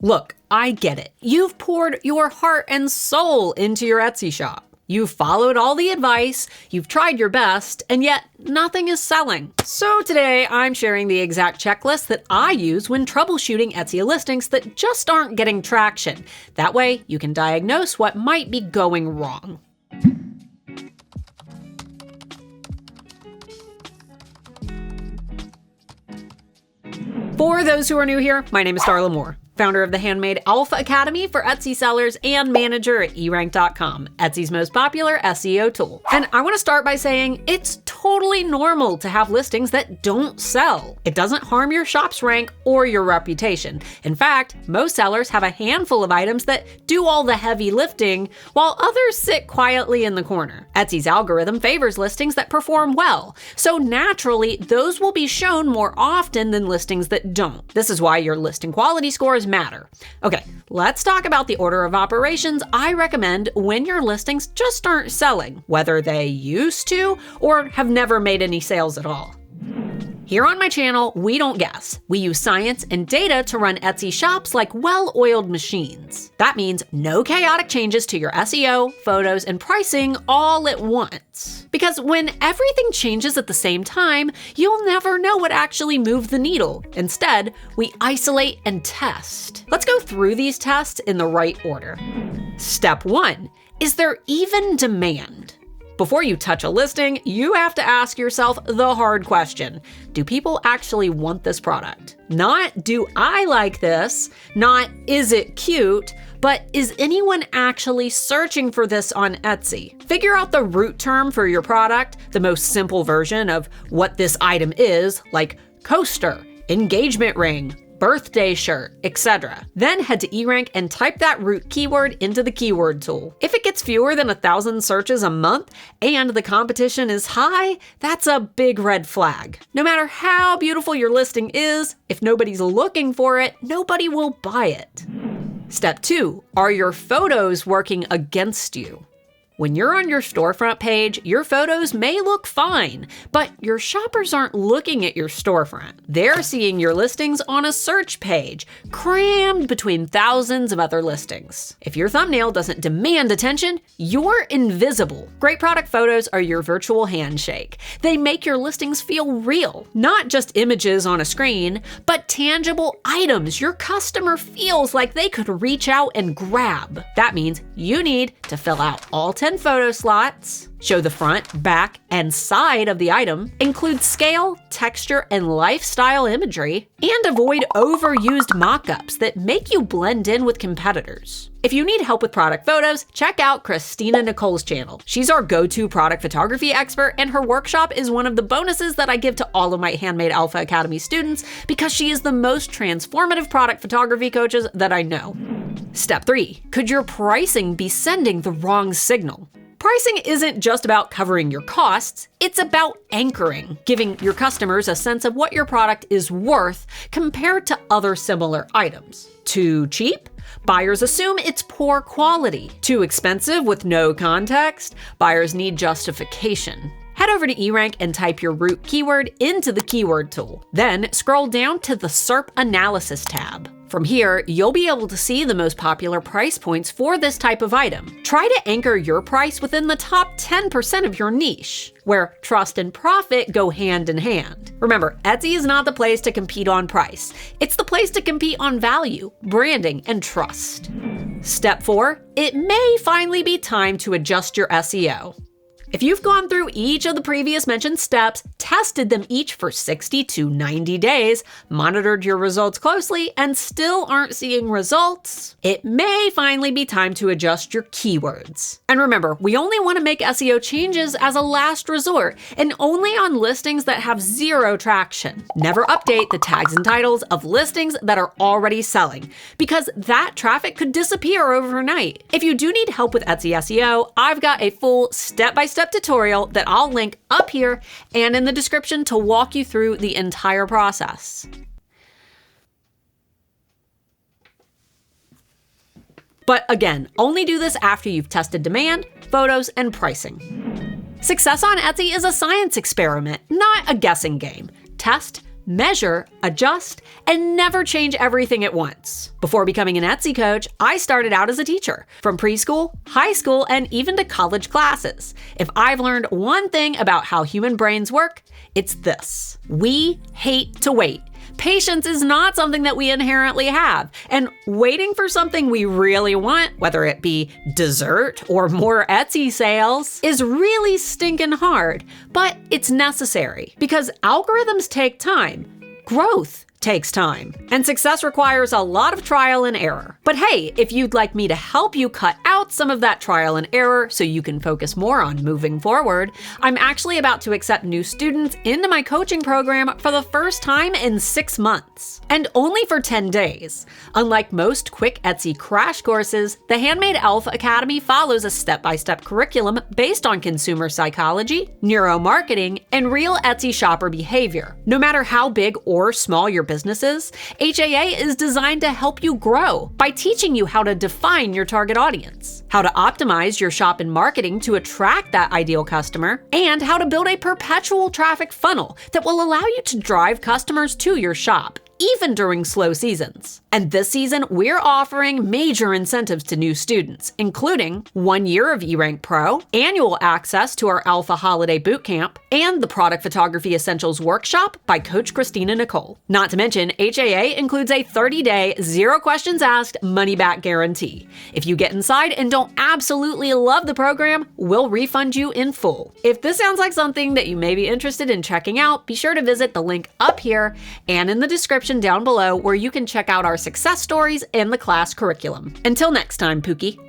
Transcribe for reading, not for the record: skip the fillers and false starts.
Look, I get it. You've poured your heart and soul into your Etsy shop. You've followed all the advice, you've tried your best, and yet nothing is selling. So today I'm sharing the exact checklist that I use when troubleshooting Etsy listings that just aren't getting traction. That way you can diagnose what might be going wrong. For those who are new here, my name is Starla Moore, founder of the Handmade Alpha Academy for Etsy sellers and manager at erank.com, Etsy's most popular SEO tool. And I want to start by saying it's totally normal to have listings that don't sell. It doesn't harm your shop's rank or your reputation. In fact, most sellers have a handful of items that do all the heavy lifting, while others sit quietly in the corner. Etsy's algorithm favors listings that perform well, so naturally, those will be shown more often than listings that don't. This is why your listing quality scores matter. Okay, let's talk about the order of operations I recommend when your listings just aren't selling, whether they used to or have never made any sales at all. Here on my channel, we don't guess. We use science and data to run Etsy shops like well-oiled machines. That means no chaotic changes to your SEO, photos, and pricing all at once. Because when everything changes at the same time, you'll never know what actually moved the needle. Instead, we isolate and test. Let's go through these tests in the right order. Step 1, is there even demand? Before you touch a listing, you have to ask yourself the hard question. Do people actually want this product? Not, do I like this? Not, is it cute? But is anyone actually searching for this on Etsy? Figure out the root term for your product, the most simple version of what this item is, like coaster, engagement ring, birthday shirt, etc. Then head to eRank and type that root keyword into the keyword tool. If it gets fewer than 1,000 searches a month and the competition is high, that's a big red flag. No matter how beautiful your listing is, if nobody's looking for it, nobody will buy it. Step 2, are your photos working against you? When you're on your storefront page, your photos may look fine, but your shoppers aren't looking at your storefront. They're seeing your listings on a search page, crammed between thousands of other listings. If your thumbnail doesn't demand attention, you're invisible. Great product photos are your virtual handshake. They make your listings feel real, not just images on a screen, but tangible items your customer feels like they could reach out and grab. That means you need to fill out all 10 photo slots, show the front, back, and side of the item, include scale, texture, and lifestyle imagery, and avoid overused mock-ups that make you blend in with competitors. If you need help with product photos, check out Christina Nicole's channel. She's our go-to product photography expert, and her workshop is one of the bonuses that I give to all of my Handmade Alpha Academy students because she is the most transformative product photography coaches that I know. Step 3, could your pricing be sending the wrong signal? Pricing isn't just about covering your costs, it's about anchoring, giving your customers a sense of what your product is worth compared to other similar items. Too cheap? Buyers assume it's poor quality. Too expensive with no context? Buyers need justification. Head over to eRank and type your root keyword into the keyword tool. Then scroll down to the SERP Analysis tab. From here, you'll be able to see the most popular price points for this type of item. Try to anchor your price within the top 10% of your niche, where trust and profit go hand in hand. Remember, Etsy is not the place to compete on price. It's the place to compete on value, branding, and trust. Step 4, it may finally be time to adjust your SEO. If you've gone through each of the previous mentioned steps, tested them each for 60 to 90 days, monitored your results closely, and still aren't seeing results, it may finally be time to adjust your keywords. And remember, we only want to make SEO changes as a last resort, and only on listings that have zero traction. Never update the tags and titles of listings that are already selling, because that traffic could disappear overnight. If you do need help with Etsy SEO, I've got a full step-by-step tutorial that I'll link up here and in the description to walk you through the entire process. But again, only do this after you've tested demand, photos, and pricing. Success on Etsy is a science experiment, not a guessing game. Test, measure, adjust, and never change everything at once. Before becoming an Etsy coach, I started out as a teacher, from preschool, high school, and even to college classes. If I've learned one thing about how human brains work, it's this: we hate to wait. Patience is not something that we inherently have, and waiting for something we really want, whether it be dessert or more Etsy sales, is really stinking hard, but it's necessary because algorithms take time. Growth takes time, and success requires a lot of trial and error. But hey, if you'd like me to help you cut out some of that trial and error so you can focus more on moving forward, I'm actually about to accept new students into my coaching program for the first time in 6 months, and only for 10 days. Unlike most quick Etsy crash courses, the Handmade Alpha Academy follows a step-by-step curriculum based on consumer psychology, neuromarketing, and real Etsy shopper behavior. No matter how big or small your businesses, HAA is designed to help you grow by teaching you how to define your target audience, how to optimize your shop and marketing to attract that ideal customer, and how to build a perpetual traffic funnel that will allow you to drive customers to your shop, even during slow seasons. And this season, we're offering major incentives to new students, including 1 year of eRank Pro, annual access to our Alpha Holiday Bootcamp, and the Product Photography Essentials Workshop by Coach Christina Nicole. Not to mention, HAA includes a 30-day, zero questions asked, money-back guarantee. If you get inside and don't absolutely love the program, we'll refund you in full. If this sounds like something that you may be interested in checking out, be sure to visit the link up here and in the description down below, where you can check out our success stories and the class curriculum. Until next time, Pookie.